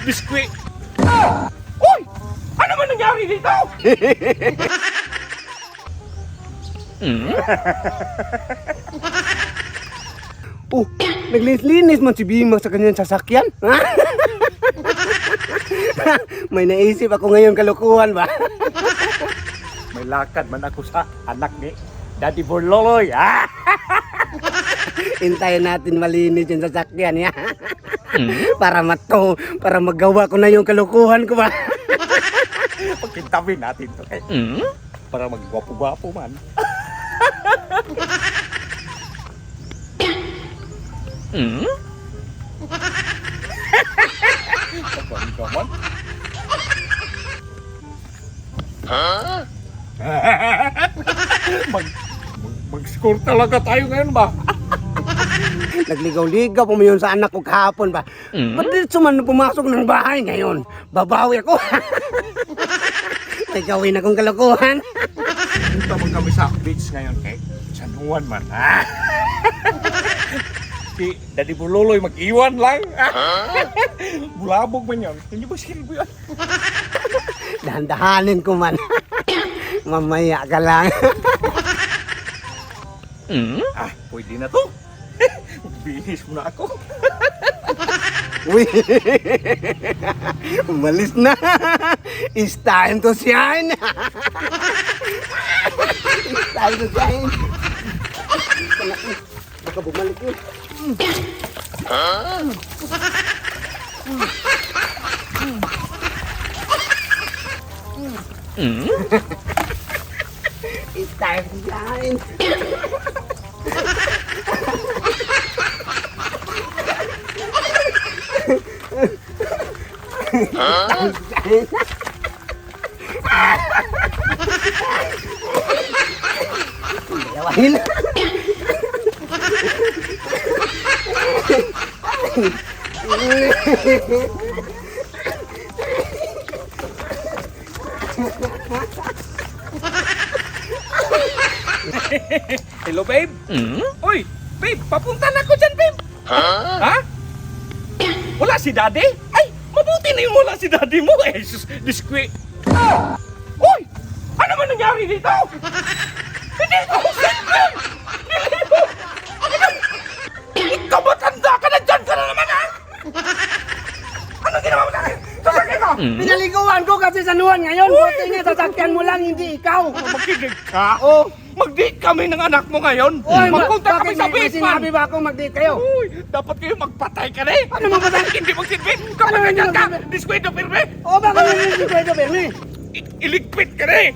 Biskwit! Uy! Ano man nangyari dito? Oh, naglinis-linis man si Bima sa kanyang sasakyan. May naisip ako ngayon kalukuhan ba? May lakad man ako sa anak ni Daddy Borloloy. Ah! Hintayin natin malinis yung sasakyan ya. Para para magawa ko na yung kalukuhan ko ba? Pagkintabi natin to kay. Para magwapo-gwapo man. Kapag ka man. Mag-score talaga tayo ngayon ba? Nagligaw-ligaw po yun sa anak ko kahapon ba? Ba't dito man pumasok ng bahay ngayon? Babawi ako. May gawin akong kalukuhan. Punta man kami sa beach ngayon kay San Juan man. Ah! Si Daddy Borloloy mag-iwan lang. Bulabog man yun. Hindi ba silbi yun? Dahan-dahanin ko man. Mamaya ka lang. Ah, pwede na to. Bihis mo na ako. Uy, umalis na. It's time to shine. It's time to shine. Baka bumalik yun. It's time to shine. Yawahin. Hello, babe? Uy, babe, papunta na ako dyan, babe. Ha? Wala si daddy? Ay, mabuti na yung wala si daddy mo. Eh, sus, discreet. Uy, ano man nangyari dito? Hindi ko sentry! Ikaw matanda ka na dyan ka na naman, ha? Ano ginawa mo sa akin? Sasakyan ko! Pinaliguan ko kasi sa nuwan ngayon. Buti nga sasakyan mo lang, hindi ikaw. Magkinig ka? Oh. Mag-date kami ng anak mo ngayon. Oy, Magpunta kami sa may basement. sinabi ba akong mag-date kayo? Uy, dapat kayo magpatay ka na eh. Ano magpatay? Hindi magsilbi. Kapag Ano ganyan ka, magpatay? diskwento pirme. O baka naman si Pwede Bernie. Iligpit ka na eh.